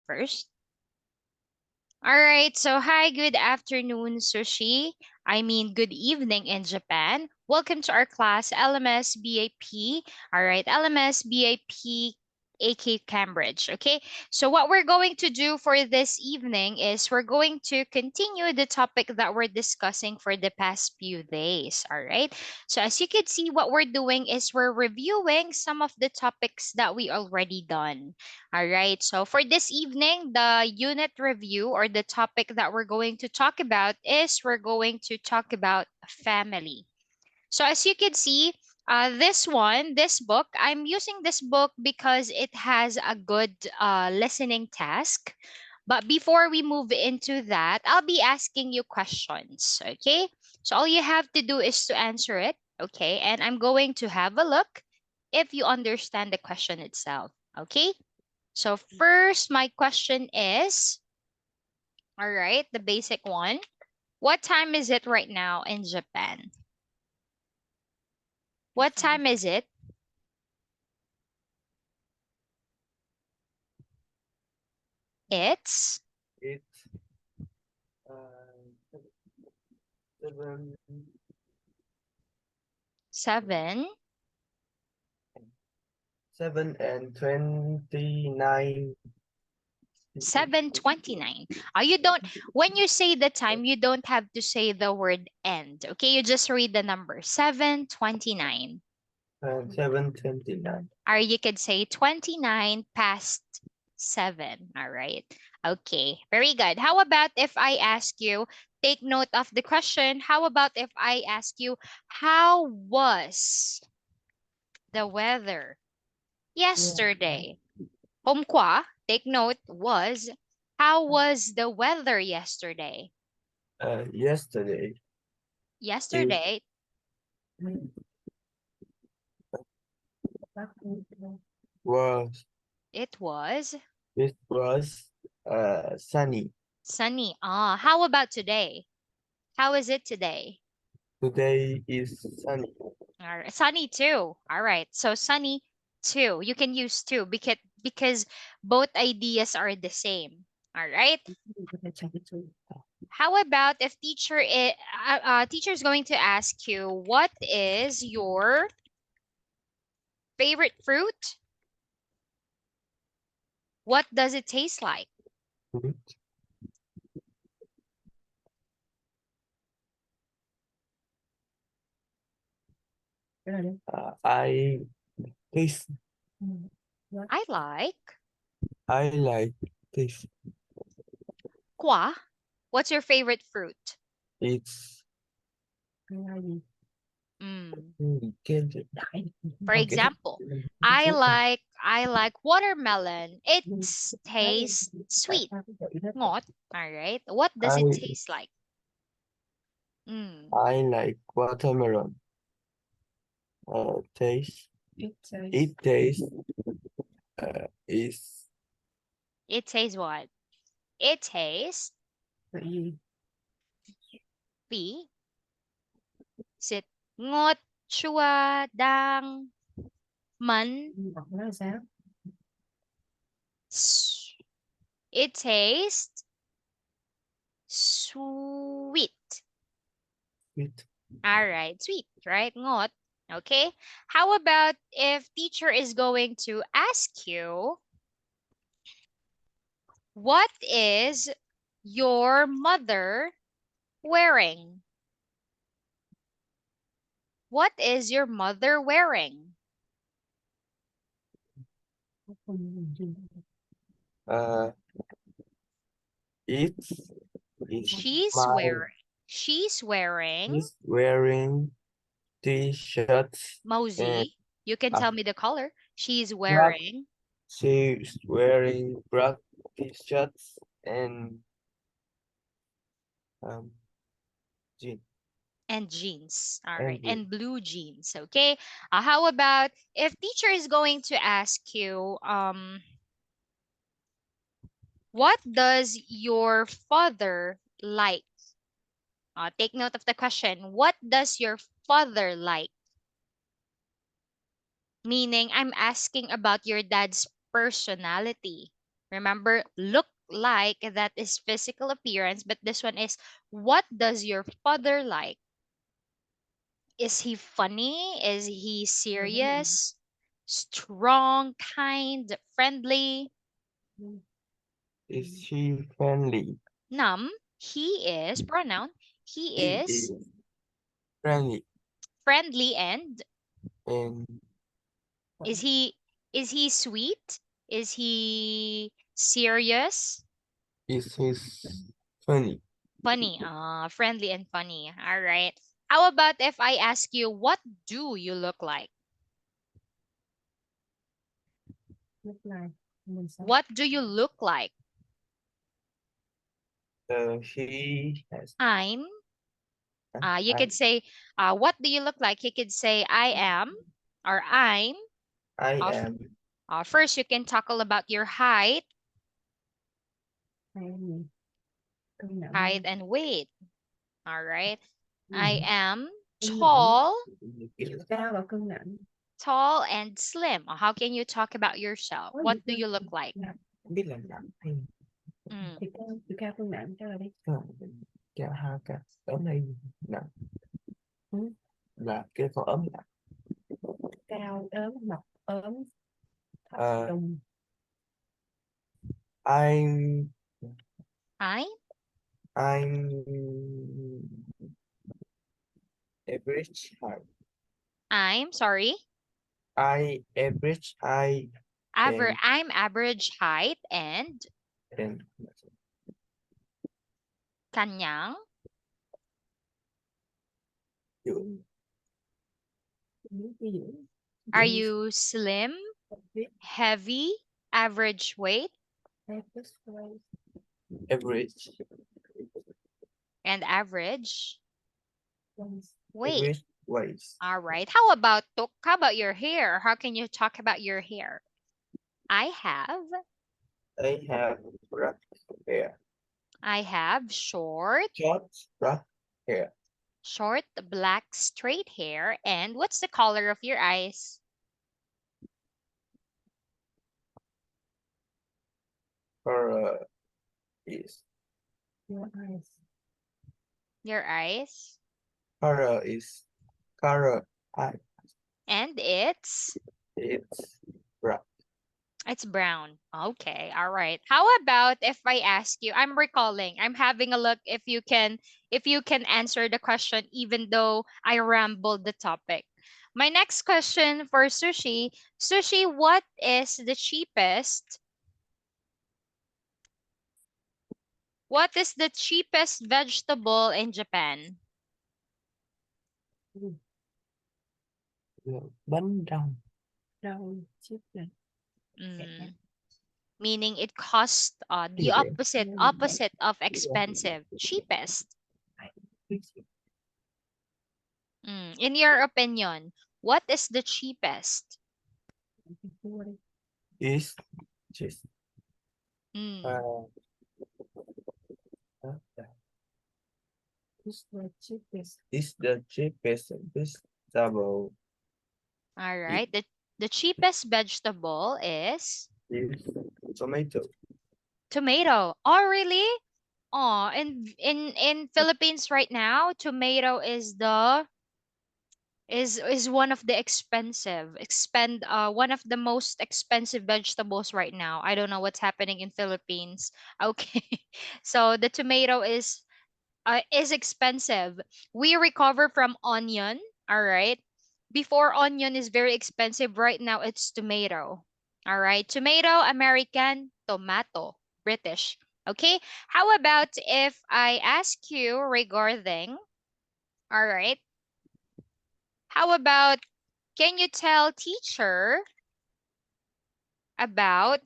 first. All right, so hi, good afternoon, Sushi. I mean, good evening in Japan. Welcome to our class, LMS BAP. All right, LMS BAP AK Cambridge. Okay, so what we're going to do for this evening is we're going to continue the topic that we're discussing for the past few days. All right, so as you can see, what we're doing is we're reviewing some of the topics that we already done. All right, so for this evening, the unit review or the topic that we're going to talk about is we're going to talk about family. So as you can see, this book, I'm using this book because it has a good listening task. But before we move into that, I'll be asking you questions, okay? So all you have to do is to answer it, okay? And I'm going to have a look if you understand the question itself, okay? So first, my question is, all right, the basic one. What time is it right now in Japan? What time is it? It's It's uh, 7, 7, 7:29. 7:29. You don't, when you say the time, you don't have to say the word end. Okay, you just read the number 7:29. 7:29. Or you could say 29 past 7. All right. Okay, very good. How about if I ask you, take note of the question. How about if I ask you, how was the weather yesterday? Homkwa, take note, was, how was the weather yesterday? Yesterday it Yesterday, was it was it was sunny. sunny. How about today? How is it today? Today is sunny. All right, sunny too. All right, so sunny too. You can use two because both ideas are the same. All right. How about if teacher is going to ask you, what is your favorite fruit? What does it taste like? I taste. I like I like taste. kwa. What's your favorite fruit? It's Mm. okay. For example, I like watermelon. It tastes sweet. Ngot. All right. What does it I taste like? Mm. I like watermelon. Taste. It tastes is It tastes what? It tastes pi sit ngot chua dang man. S- It tastes sweet. sweet. All right, sweet, right? Ngot. Okay. How about if teacher is going to ask you, what is your mother wearing? What is your mother wearing? Uh, it's it's She's my wearing she's wearing He's wearing t-shirts and Mosey. You can a tell me the color. She's black. wearing She's wearing black t-shirts and um jeans and jeans. All right. and jeans. And blue jeans. Okay. How about if teacher is going to ask you, what does your father like? Take note of the question. What does your father like? Meaning, I'm asking about your dad's personality. Remember, look like, that is physical appearance, but this one is, what does your father like? Is he funny? Is he serious? Strong, kind, friendly? Is he friendly? Nam, he is, pronoun, he He is is friendly. friendly. And And is he sweet? Is he serious? is he funny? Funny. Friendly and funny. All right. How about if I ask you, what do you look like? What do you look like? He has I'm. You I could say, what do you look like? You could say, I am, or I'm. I Uh, f- am First, you can tackle about your height, height and weight. All right. I am tall, tall and slim. How can you talk about yourself? What do you look like? biết làm nặng hay Mm. không? Cao hai cả ốm hay nặng là cái con ốm nặng. Uh, I'm I, I'm average height. I'm sorry. I average height and I'm average height and and kanyang. dưỡng Are you slim, heavy, average weight, average and average weight? average waist. All right. How about How about your hair? How can you talk about your hair? I have. I have black hair. I have Short black hair. short black straight hair. And what's the color of your eyes? Color is Your eyes. color is color I And it's black. it's brown. Okay. All right. How about if I ask you, I'm recalling, I'm having a look if you can answer the question even though I rambled the topic. My next question for sushi, sushi, what is the cheapest vegetable in Japan? Bánh rau. Mm, meaning it costs the Gì vậy? opposite of expensive, cheapest. In your opinion, what is the cheapest? Is just Mm, is the cheapest vegetable all is right. The cheapest vegetable is is tomato. tomato. Oh, really? Oh, in Philippines right now, tomato is one of the one of the most expensive vegetables right now. I don't know what's happening in Philippines. Okay. So the tomato is expensive. We recover from onion, all right? Before, onion is very expensive. Right now it's tomato. All right. Tomato, American, tomato, British. Okay? How about if I ask you regarding, all right? How about, can you tell teacher about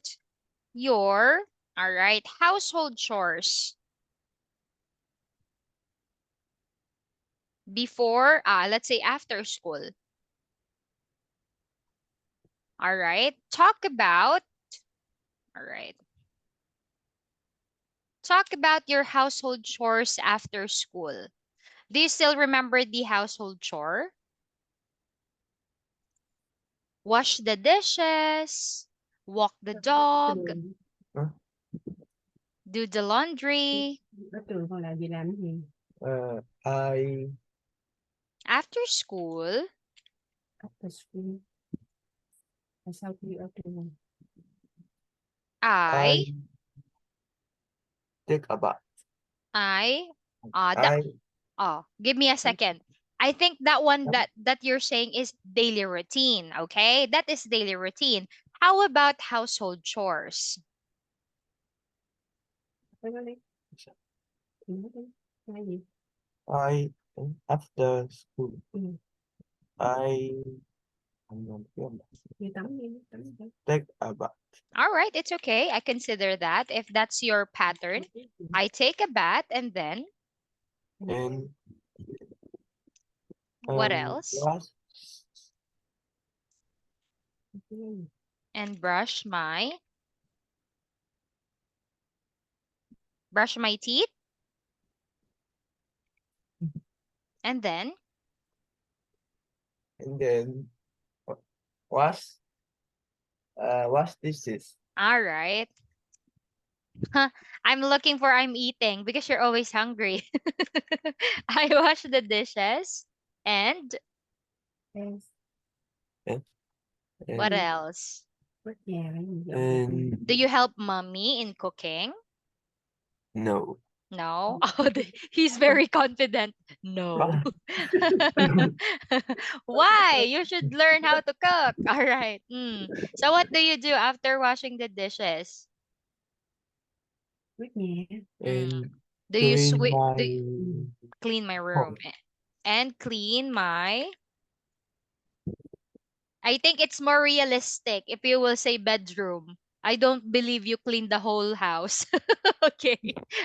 your, all right, household chores before, let's say after school? All right. All right. Talk about your household chores after school. Do you still remember the household chore? Wash the dishes, walk the dog, Do the laundry. Ở trường con làm gì làm cái gì? I After school, After school. Là sau khi ở trường. I, I take a bath. I, the, I oh, give me a second. I think that one that you're saying is daily routine, okay? That is daily routine. How about household chores? Phải nói đi. Thì nói đi. Nói gì? I after school Ừ. I Đi tắm đi. Tắm đi. take a bath All right, it's okay. I consider that if that's your pattern. I take a bath and then and what else? wash And brush my teeth and then and then wash wash dishes. all right. I'm looking for I'm eating because you're always hungry. I wash the dishes and Yes. And, what and, else? Quét nhà là gì dọn dẹp nhà. and Do you help mommy in cooking? no. No. Oh, he's very confident. No. Why? Why? You should learn how to cook. All right. So what do you do after washing the dishes? Quét nhà. Mm. And Do you clean sweep? my Clean my room home. and clean my I think it's more realistic if you will say bedroom. I don't believe you clean the whole house. Okay.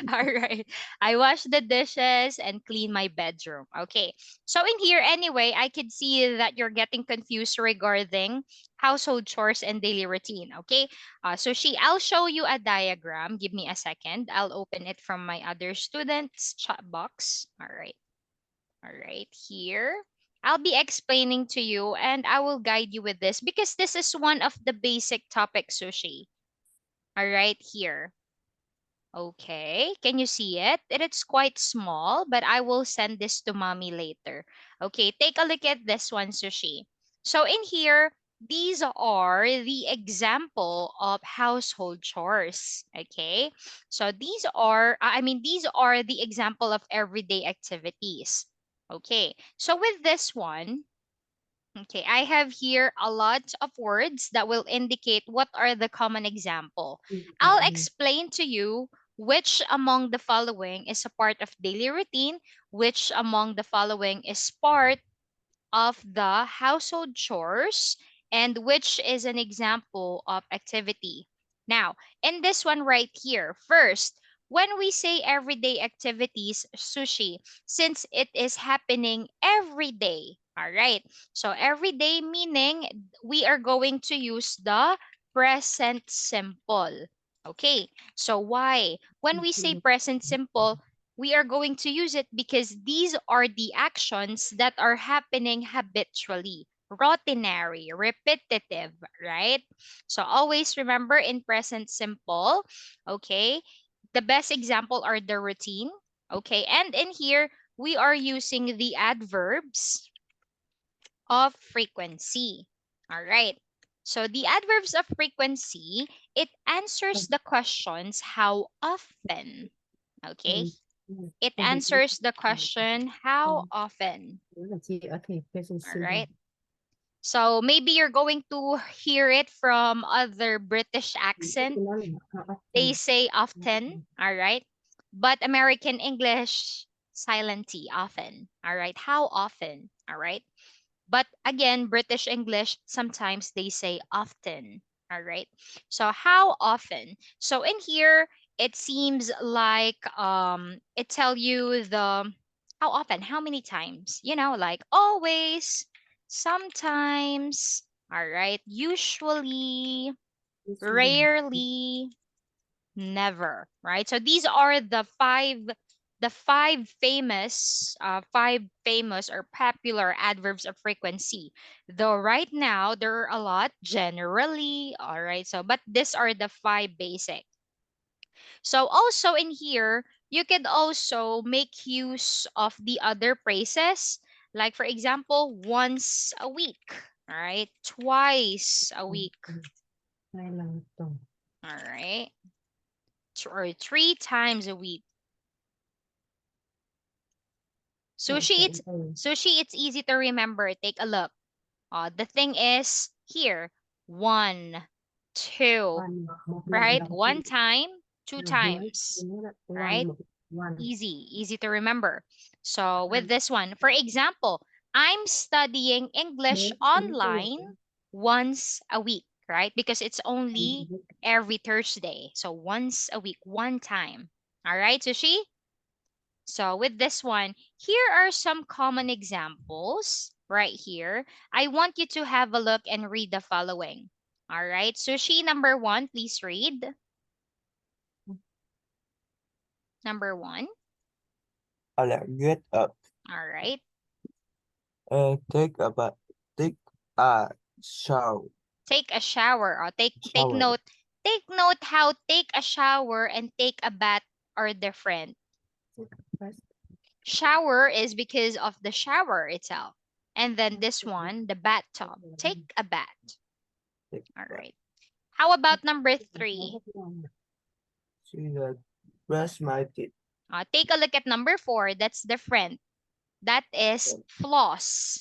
All right. I wash the dishes and clean my bedroom. Okay. So in here anyway, I could see that you're getting confused regarding household chores and daily routine. Okay. I'll show you a diagram. Give me a second. I'll open it from my other students chat box. All right. All right, here. I'll be explaining to you and I will guide you with this because this is one of the basic topic, Sushi. All right, here. Okay, can you see it? It's quite small, but I will send this to mommy later. Okay, take a look at this one, Sushi. So in here, these are the example of household chores. Okay, so these are the example of everyday activities. Okay, so with this one, okay, I have here a lot of words that will indicate what are the common example. I'll explain to you which among the following is a part of daily routine, which among the following is part of the household chores, and which is an example of activity. Now, in this one right here, first, when we say everyday activities, sushi, since it is happening every day, all right. So every day meaning we are going to use the present simple. Okay. So why? When we say present simple, we are going to use it because these are the actions that are happening habitually, routinary, repetitive, right? So always remember in present simple, okay? The best example are the routine, okay? And in here, we are using the adverbs of frequency. All right. So the adverbs of frequency, it answers the questions how often, okay? It Con việc answers the question how con often. là chị ở thì present All simple. right. So maybe you're going to hear it from other British accent. Nó là how They often. say often. All right. But American English, silently, often. All right. How often? All right. But again, British English, sometimes they say often. All right. So how often? So in here, it seems like it tell you the how often, how many times, like always, sometimes, all right, usually, rarely, never, right? So these are the five famous or popular adverbs of frequency. Though right now there are a lot generally, all right. So but these are the five basic. So also in here, you could also make use of the other phrases. Like for example, once a week. All right. Twice a week. Try lang ito. All right. Or 3 times a week. Sushi, it's easy to remember. Take a look. The thing is here, one, two, right? One time, two times, right? Easy to remember. So with this one, for example, I'm studying English online once a week, right? Because it's only every Thursday. So once a week, one time. All right, Sushi? So with this one, here are some common examples right here. I want you to have a look and read the following. All right, Sushi number one, please read. Number one. Get up. All right. Take a bath. Take a shower. Take a shower. Take Shower. note. Take note how take a shower and take a bath are different. Shower is because of the shower itself. And then this one, the bathtub. Take a bath. Take All a bath. right. How about number three? See that. Brush my teeth. Take a look at number four. That's different. That is floss.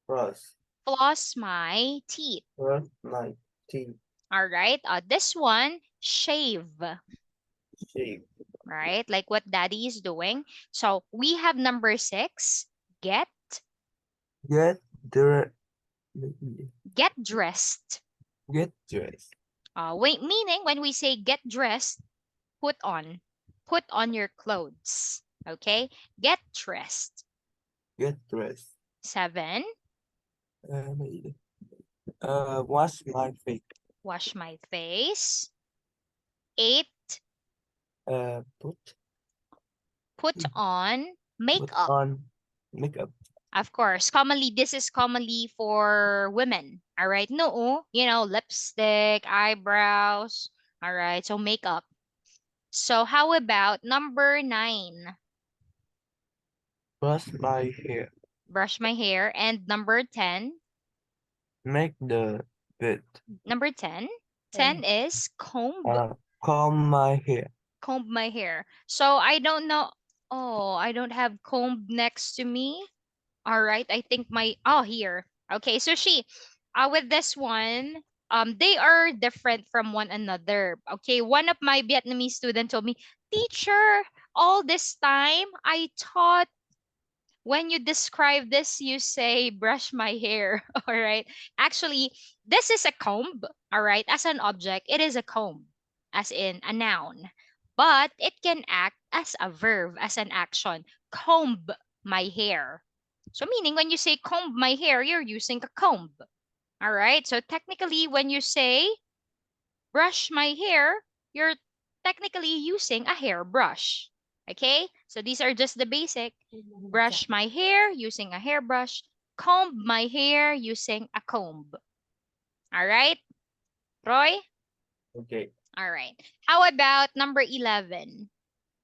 Brush. Floss my teeth. Brush my teeth. All right. This one, shave. Shave. Right? Like what daddy is doing. So we have number six, get Get dressed. dressed. Get dressed. Wait, meaning when we say get dressed, put on. Put on your clothes. Okay? Get dressed. Get dressed. Seven, Wash my face. wash my face. Eight, Put put on put makeup. on makeup. Of course, commonly, this is commonly for women. All right. No, lipstick, eyebrows. All right. So makeup. So how about number nine? Brush my hair. Brush my hair. And number 10. Make the bed. Number 10. 10 is comb. Comb my hair. Comb my hair. So I don't know. Oh, I don't have comb next to me. All right, I think here. Okay, so with this one, they are different from one another. Okay, one of my Vietnamese student told me, teacher, all this time I thought when you describe this, you say brush my hair. All right. Actually, this is a comb. All right. As an object, it is a comb, as in a noun. But it can act as a verb, as an action. Comb my hair. So, meaning when you say comb my hair, you're using a comb. All right. So, technically, when you say brush my hair, you're technically using a hairbrush. Okay? So these are just the basic. Brush my hair using a hairbrush. Comb my hair using a comb. All right? Roy? Okay. All right. How about number 11?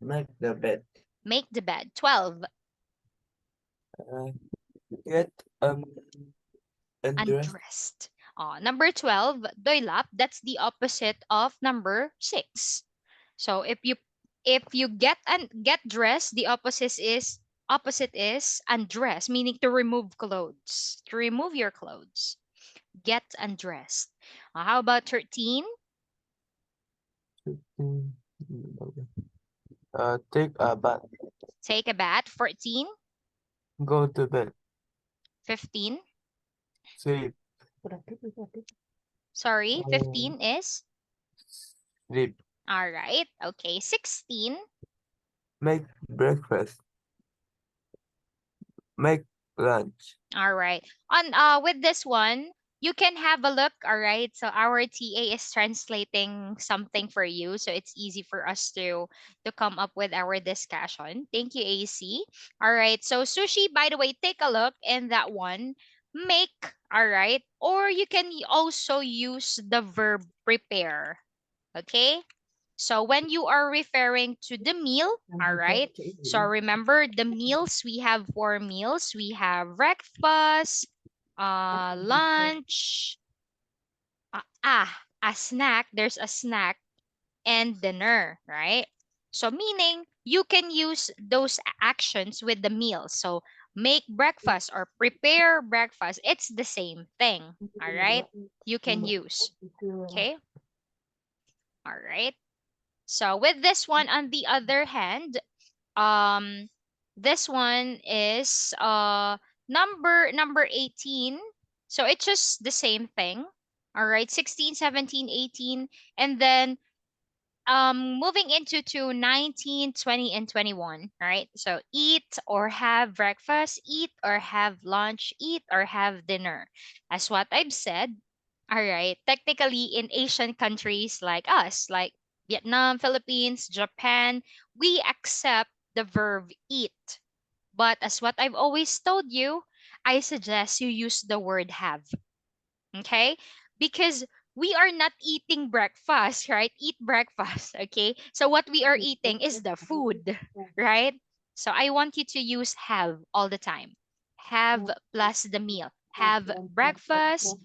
Make the bed. Make the bed. 12. Get undressed. Undressed. Number 12, doylap. That's the opposite of number 6. So if you get dressed, the opposite is undress, meaning to remove clothes. To remove your clothes. Get undressed. How about 13? Take a bath. Take a bath. 14, Go to bed. 15. Sleep. Sorry, 15 is? Sleep. All right. Okay, 16. Make breakfast. Make lunch. All right. With this one, you can have a look, all right? So our TA is translating something for you, so it's easy for us to come up with our discussion. Thank you, AC. All right. So Sushi, by the way, take a look in that one. Make, all right? Or you can also use the verb prepare. Okay? So when you are referring to the meal, all right, so remember the meals, we have four meals. We have breakfast, lunch, a snack, there's a snack, and dinner, right? So meaning you can use those actions with the meal. So make breakfast or prepare breakfast, it's the same thing, all right? You can use, okay? All right. So with this one, on the other hand, um, this one is number 18. So it's just the same thing. All right, 16, 17, 18, and then moving into to 19, 20, and 21. All right, so eat or have breakfast, eat or have lunch, eat or have dinner. As what I've said, all right, technically in Asian countries like us, like Vietnam, Philippines, Japan, we accept the verb eat. But as what I've always told you, I suggest you use the word have. Okay? Because we are not eating breakfast, right? Eat breakfast, okay? So what we are eating is the food, right? So I want you to use have all the time. Have plus the meal. Have breakfast,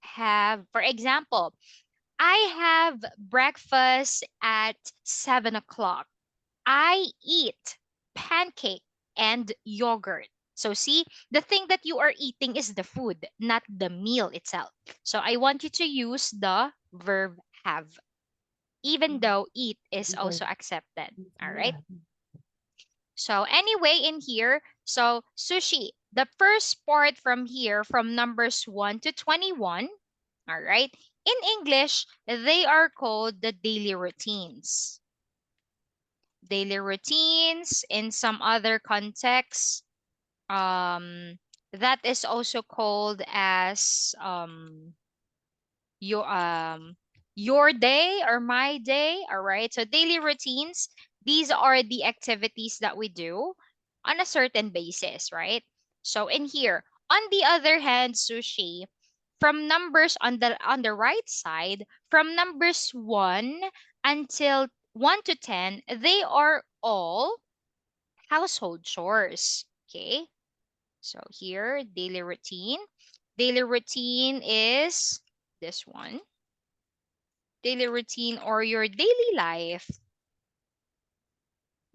have, for example, I have breakfast at 7 o'clock. I eat pancake and yogurt. So see, the thing that you are eating is the food, not the meal itself. So I want you to use the verb have, even though eat is also accepted. All right. So anyway, in here, so sushi, the first part from here, from numbers 1 to 21, all right, in English, they are called the daily routines. Daily routines, in some other contexts, that is also called as your your day or my day. All right, so daily routines, these are the activities that we do on a certain basis, right? So in here, on the other hand, sushi, from numbers on the right side, from numbers 1 until 1 to 10, they are all household chores. Okay, so here, daily routine. Daily routine is this one. Daily routine or your daily life.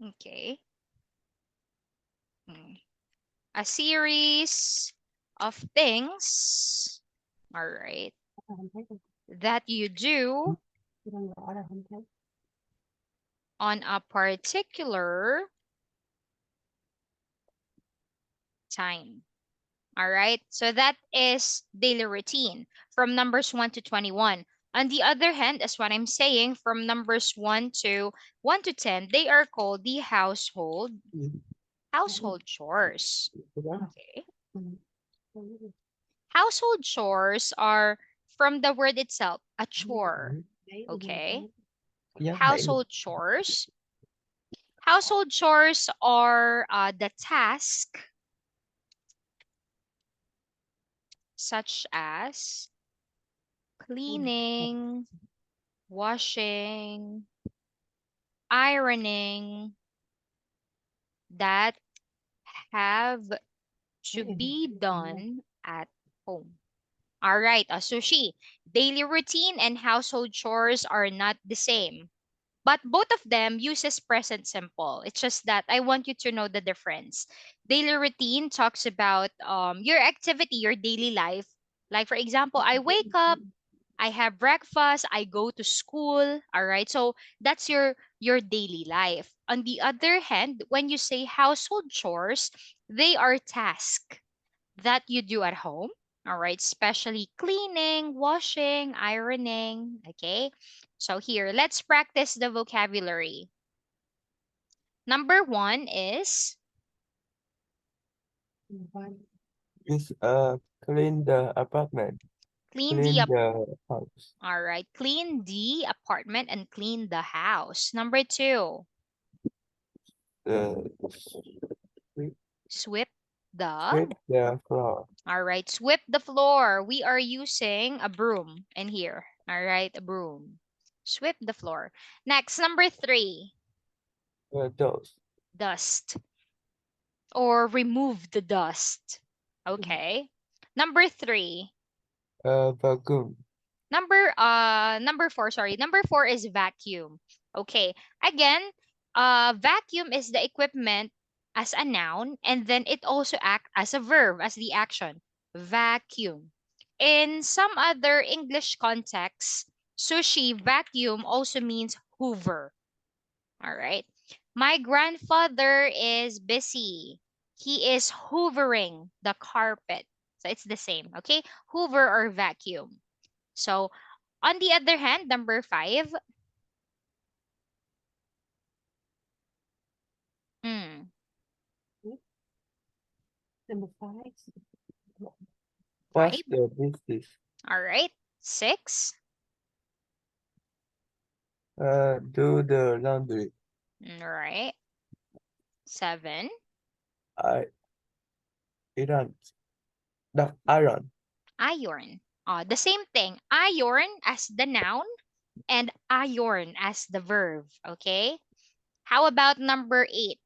Okay. Mm. A series of things, all right, that you do on a particular time. All right. So that is daily routine from numbers 1 to 21. On the other hand, as what I'm saying, from numbers 1 to 10, they are called the household chores. Okay. Household chores are from the word itself, a chore. Okay. Yeah, mate. Household chores. Household chores are the task such as cleaning, washing, ironing, that have to be done at home. All right, sushi. Daily routine and household chores are not the same, but both of them uses present simple. It's just that I want you to know the difference. Daily routine talks about your activity, your daily life. Like for example, I wake up, I have breakfast, I go to school, all right? So that's your daily life. On the other hand, when you say household chores, they are tasks that you do at home, all right? Especially cleaning, washing, ironing, okay? So here, let's practice the vocabulary. Number 1 is Is clean the apartment, clean the clean the house, all right, clean the apartment and clean the house. Number 2, the sweep, sweep the sweep the floor, all right, sweep the floor. We are using a broom in here. All right, a broom. Sweep the floor. Next, number 3, Dust. dust or remove the dust. Okay. Number 3, Vacuum. number 4, sorry. Number 4 is vacuum. Okay. Again, vacuum is the equipment as a noun, and then it also act as a verb, as the action. Vacuum. In some other English contexts, sushi vacuum also means hoover. All right. My grandfather is busy. He is hoovering the carpet. So it's the same, okay? Hoover or vacuum. So on the other hand, number 5, mm, Number five. Wash 5. the dishes. All right. 6. Do the laundry. All right. 7. I iron. The iron. Iron. The same thing. Iron as the noun and iron as the verb. Okay. How about number 8?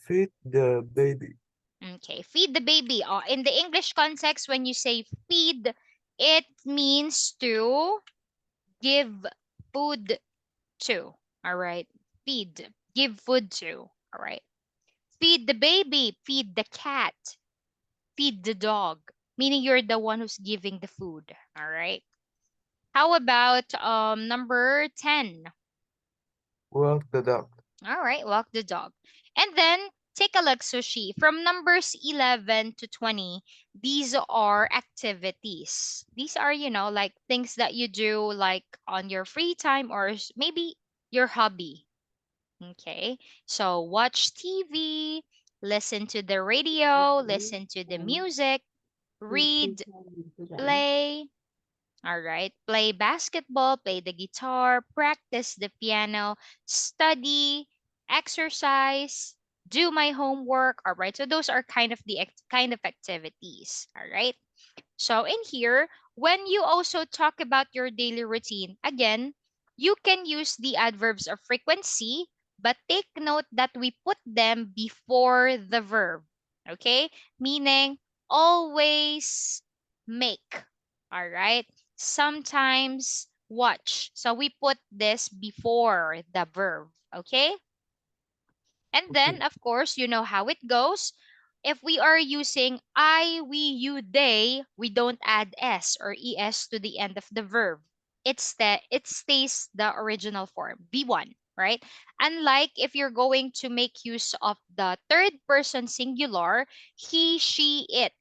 Feed the baby. Okay, feed the baby. In the English context, when you say feed, it means to give food to. All right, feed, give food to. All right, feed the baby, feed the cat, feed the dog, meaning you're the one who's giving the food. All right. How about number 10? Walk the dog. All right, walk the dog. And then take a look, Sushi. From numbers 11 to 20, these are activities. These are, like things that you do like on your free time or maybe your hobby. Okay. So watch TV, listen to the radio, listen to the music, read, play, all right. Play basketball, play the guitar, practice the piano, study, exercise, do my homework. All right. So those are kind of the kind of activities. All right. So in here, when you also talk about your daily routine, again, you can use the adverbs of frequency, but take note that we put them before the verb. Okay? Meaning always make. All right? Sometimes watch. So we put this before the verb. Okay? And Okay. then, of course, you know how it goes. If we are using I, we, you, they, we don't add s or es to the end of the verb. It stays the original form, be1, right? Unlike if you're going to make use of the third person singular, he, she, it,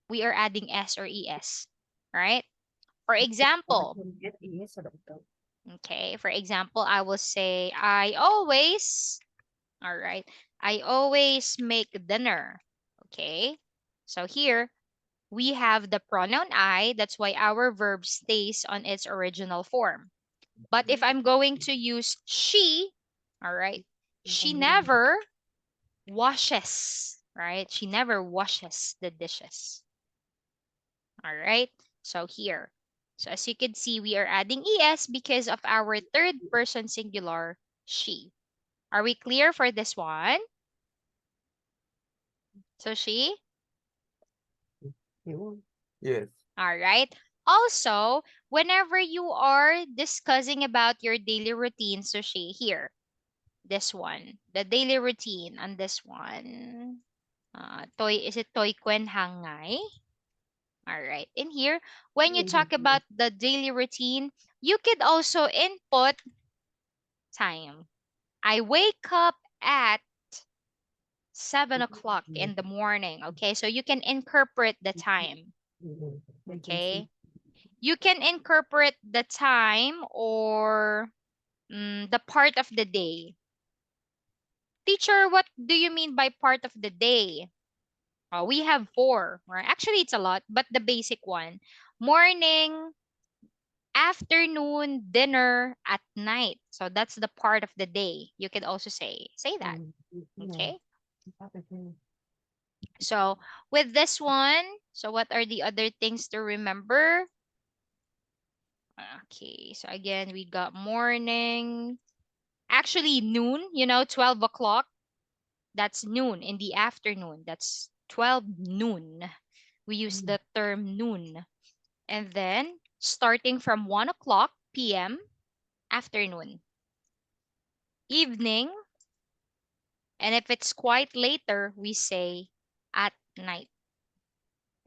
we are adding s or es, right? For example, Get yes or no. okay, for example, I will say, all right. I always make dinner. Okay. So here we have the pronoun I. That's why our verb stays on its original form. But if I'm going to use she, all right, she never washes, right? She never washes the dishes. All right. So here. So as you can see, we are adding es because of our third person singular, she. Are we clear for this one? So she? Yes. All right. Also, whenever you are discussing about your daily routine, Sushi, here, this one, the daily routine on this one. Is it Toy Kwen Hangay? All right. In here, when you talk about the daily routine, you could also input time. I wake up at 7 o'clock in the morning. Okay. So you can incorporate the time. Okay. You can incorporate the time or the part of the day. Teacher, what do you mean by part of the day? We have 4, right? Actually, it's a lot, but the basic one. Morning, afternoon, dinner, at night. So that's the part of the day. You could also say that. Okay. So with this one, so what are the other things to remember? Okay, so again, we got morning. Actually, noon, 12 o'clock. That's noon in the afternoon. That's 12 noon. We use the term noon. And then starting from 1 o'clock p.m., afternoon, evening, and if it's quite later, we say at night.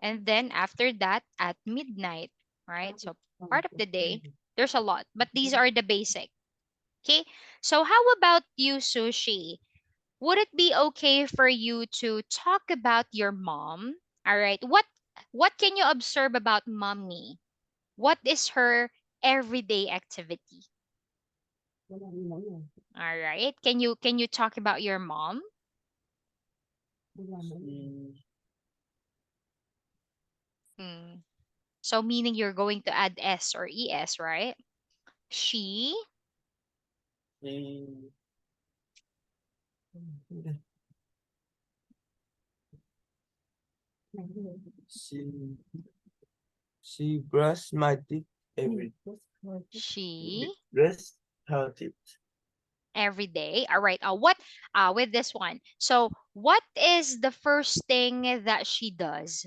And then after that, at midnight, right? So part of the day, there's a lot, but these are the basic. Okay. So how about you, Sushi? Would it be okay for you to talk about your mom? All right. What can you observe about mommy? What is her everyday activity? All right. Can you talk about your mom? She, Hmm. So meaning you're going to add s or es, right? She, she, she, she brush my teeth every she brush her teeth. every day. All right. What with this one. So, what is the first thing that she does?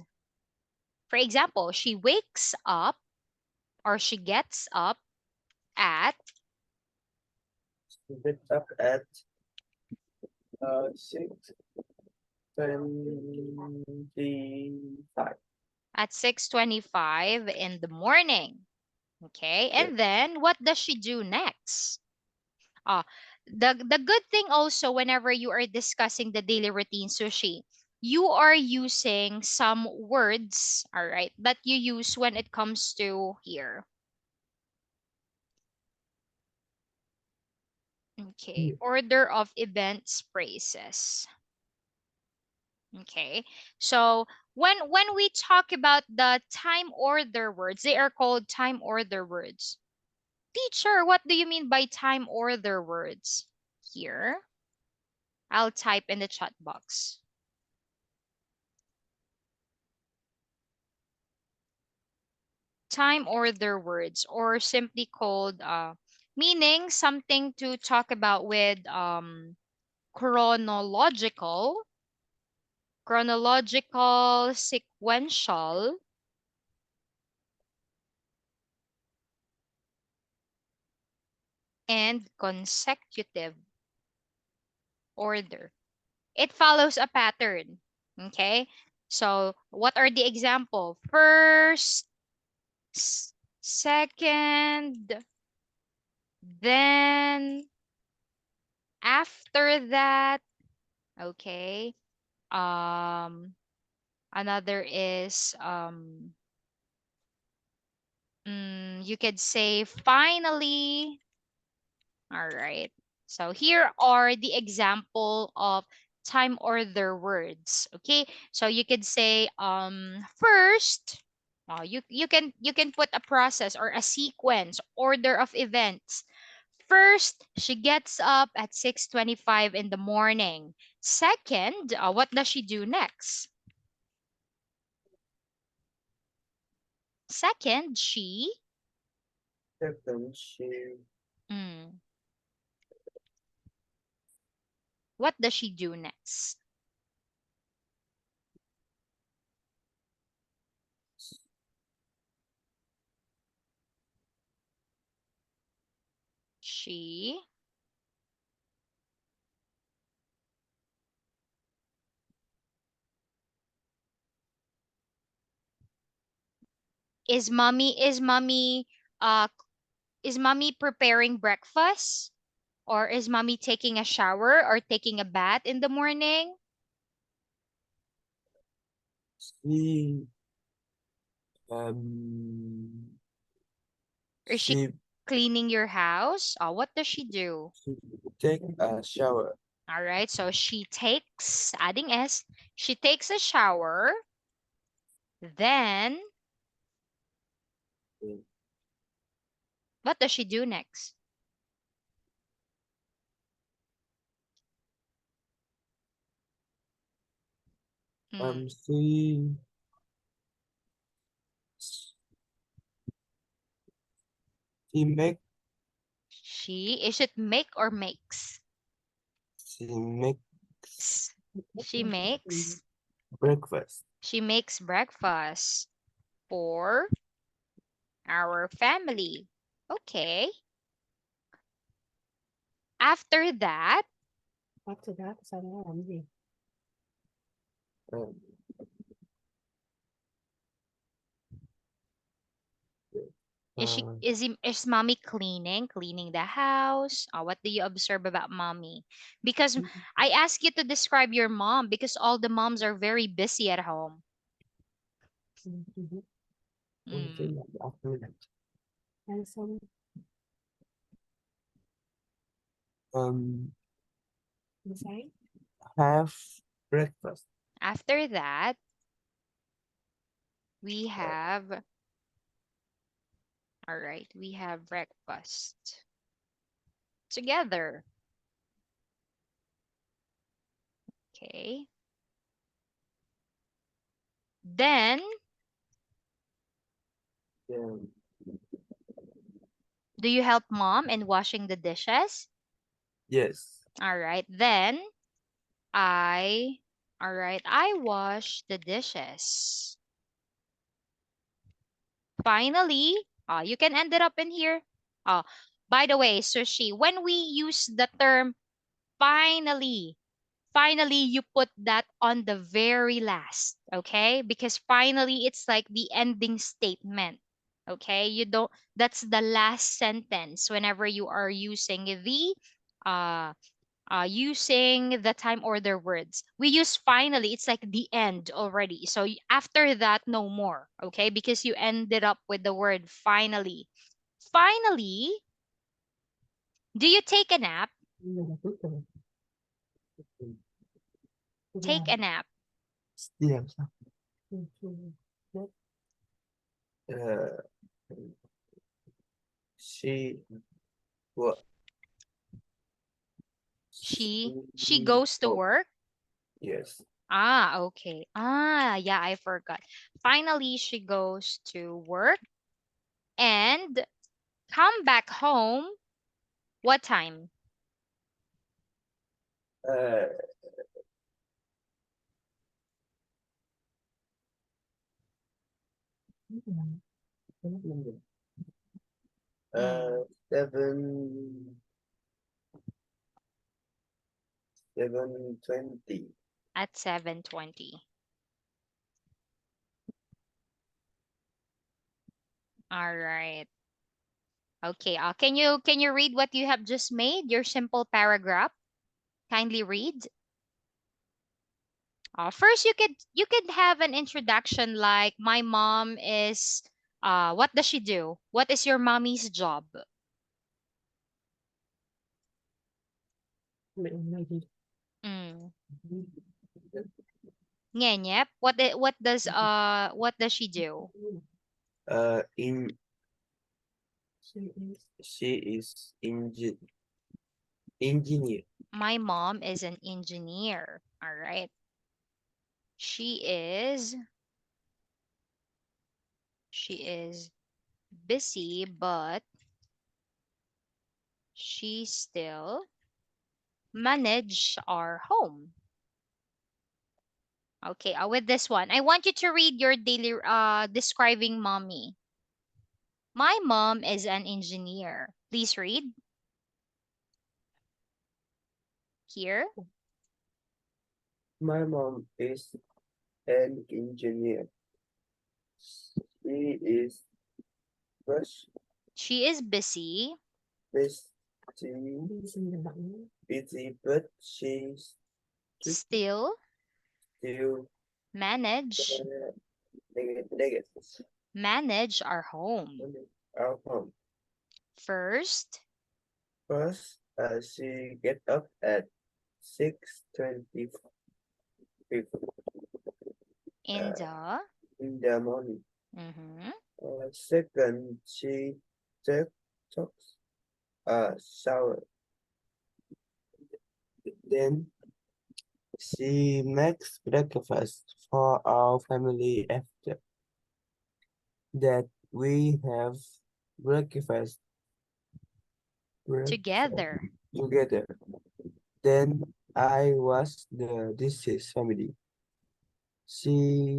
For example, she wakes up or she gets up at She gets up at 6:25. 6:25 in the morning. Okay? Yes. And then what does she do next? Ah, the good thing also whenever you are discussing the daily routine, Sushi, you are using some words, all right, that you use when it comes to here. Okay, Yeah. order of events phrases. Okay, so when we talk about the time order words, they are called time order words. Teacher, what do you mean by time order words? Here, I'll type in the chat box. Time order words, or simply called meaning something to talk about with chronological, sequential, and consecutive order. It follows a pattern. Okay? So, what are the example? First, second, then after that, okay? Um Another is you could say finally. All right. So here are the example of time order words. Okay. So you could say first. You can put a process or a sequence order of events. First, she gets up at 6:25 in the morning. Second, what does she do next? Second, Second, she mm, what does she do next? She uh is mommy preparing breakfast, or is mommy taking a shower or taking a bath in the morning, she um or is she she cleaning your house? What does she do? she take a shower. All right, so she takes, adding s, she takes a shower, then what does she do next? Hmm. She She make Is it make or makes? she makes She makes. breakfast. She makes breakfast for our family. Okay. After that, After that, sao nó làm gì? Um, uh, is mommy cleaning the house? What do you observe about mommy? Because I ask you to describe your mom because all the moms are very busy at home. we'll see Mm. after that. Ăn xong Um, bữa sáng. have breakfast. After that, Uh, we have breakfast together. Okay. Then, then do you help mom in washing the dishes? yes. All right. Then, I, all right, I wash the dishes. Finally, you can end it up in here. Oh, by the way, Sushi, when we use the term finally, finally you put that on the very last, okay? Because finally it's like the ending statement. Okay? You don't That's the last sentence whenever you are uh using the time order words. We use finally, it's like the end already. So after that, no more, okay? Because you ended up with the word finally. Finally, do you take a nap? Bây giờ là cuối tuần. Bây giờ Take a nap. Đi làm sao? là Uh, she what? She goes to Oh, work. yes. Okay. Yeah, I forgot. Finally, she goes to work and come back home. What time? Uh, 7 7:20. At 7:20. All right. Okay. Can you read what you have just made? Your simple paragraph. Kindly read. First, you could have an introduction like my mom is. What does she do? What is your mommy's job? mẹ làm gì? Mm. Nyenyep. What does she do? In She is she is engineer. My mom is an engineer. All right. She is she is busy, but she still manage our home. Okay, with this one, I want you to read your daily describing mommy. My mom is an engineer. Please read here. My mom is an engineer. She is busy, She is busy, busy, busy là bận. busy, but she still still manage negative manage our home. our home. First, First, she get up at 6:25 in the in the morning. mhm, Second, she takes a shower. Then she makes breakfast for our family. After that, we have breakfast breakfast together. together. Then I was the deceased family. She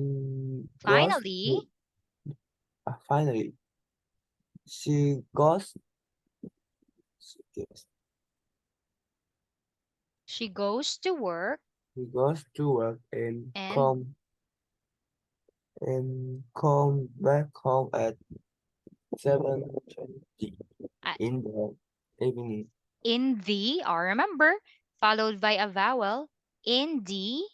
goes Finally, to finally she goes yes, she goes to work she goes to work and and come back home at 7:20 uh, in the evening. in the, remember, followed by a vowel, in the.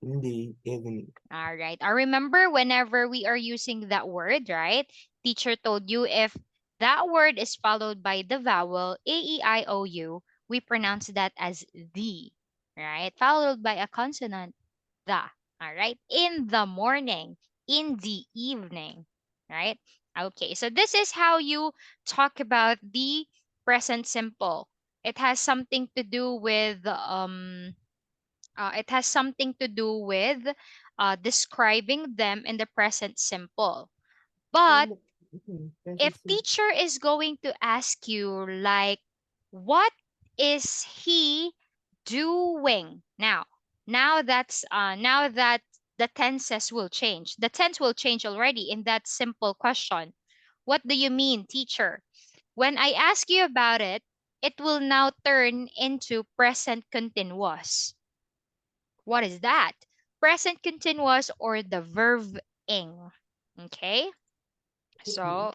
In the evening. All right. I remember whenever we are using that word, right? Teacher told you if that word is followed by the vowel A, E, I, O, U, we pronounce that as the, right? Followed by a consonant, the. All right. In the morning, in the evening, right? Okay. So this is how you talk about the present simple. It has something to do with it has something to do with describing them in the present simple. But if Present simple. teacher is going to ask you like, what is he doing now? Now that the tenses will change. The tense will change already in that simple question. What do you mean, teacher? When I ask you about it, it will now turn into present continuous. What is that? Present continuous or the verb ing. Okay? So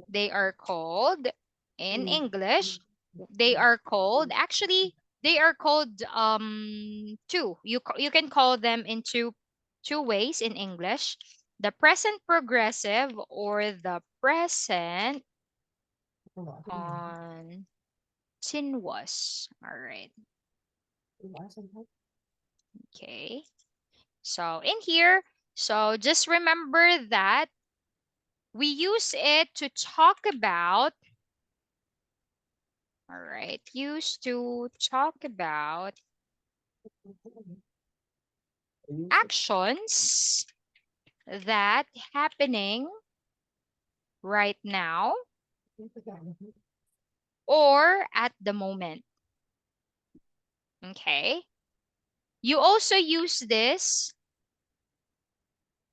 they are called in English, they are called actually they are called two. You can call them in two ways in English. The present progressive or the present continuous. All right. Okay. So in here, so just remember that we use it to talk about, all right, used to talk about actions that happening right now or at the moment. Okay. You also use this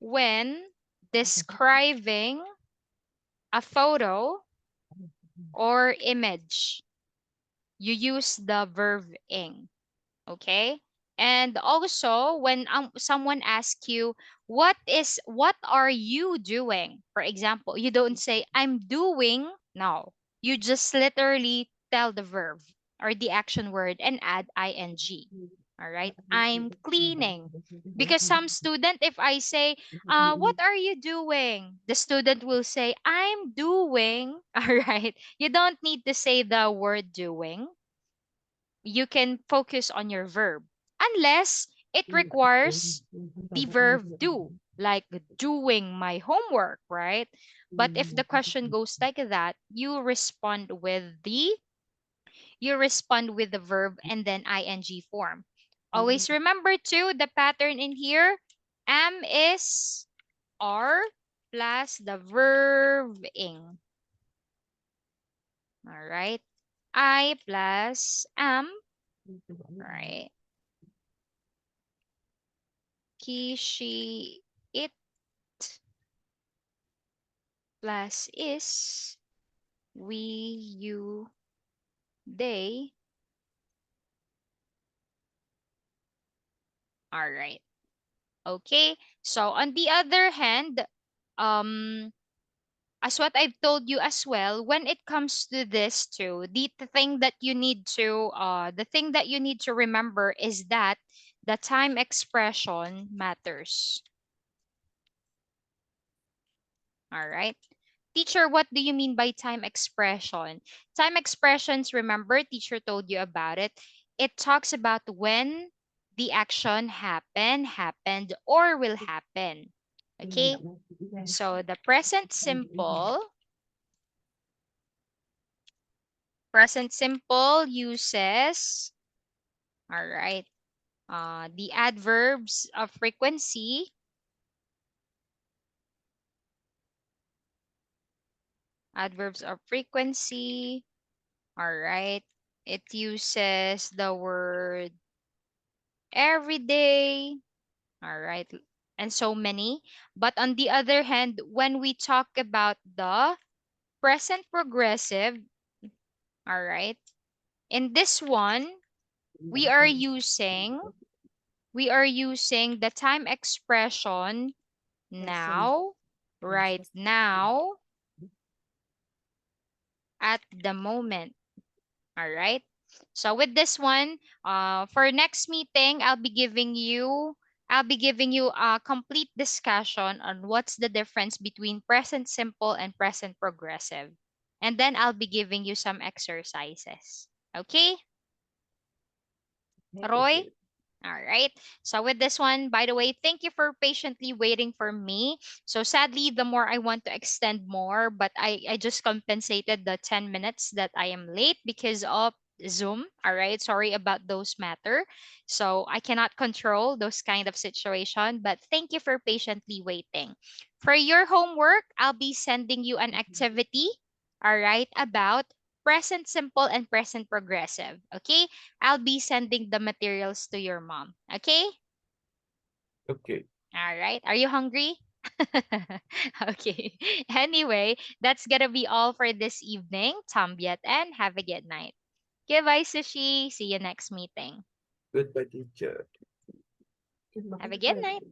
when describing a photo or image. You use the verb ing. Okay, and also when someone asks you what are you doing, for example, you don't say I'm doing. No, you just literally tell the verb or the action word and add ing. All right, I'm cleaning. Because some student, if I say what are you doing, the student will say I'm doing. All right, you don't need to say the word doing. You can focus on your verb unless it requires the verb do, like doing my homework, right? But if the question goes like that, you respond with the verb and then ing form. Always remember too the pattern in here. Am is are plus the verb ing. All right. I plus am, right? He, she, it plus is, we, you, they. All right. Okay. So on the other hand, um, as what I've told you as well, when it comes to this too, the thing that you need to remember is that the time expression matters. All right. Teacher, what do you mean by time expression? Time expressions, remember, teacher told you about it. It talks about when the action happened, or will happen. Okay? So the present simple uses, all right, the adverbs of frequency, All right. It uses the word every day. All right. And so many. But on the other hand, when we talk about the present progressive, all right, in this one, we are using we are using the time expression Person. now, right now, at the moment. All right. So with this one, for next meeting, I'll be giving you a complete discussion on what's the difference between present simple and present progressive. And then I'll be giving you some exercises. Okay, Roy? Okay. All right. So with this one, by the way, thank you for patiently waiting for me. So sadly, the more I want to extend more, but I just compensated the 10 minutes that I am late because of Zoom. All right. Sorry about those matter. So I cannot control those kind of situation, but thank you for patiently waiting. For your homework, I'll be sending you an activity, all right, about present simple and present progressive. Okay. I'll be sending the materials to your mom. Okay? Okay. All right. Are you hungry? Okay. Anyway, that's gonna be all for this evening. Tambiet and have a good night. Goodbye, Sushi. See you next meeting. Goodbye, teacher. Have a good night.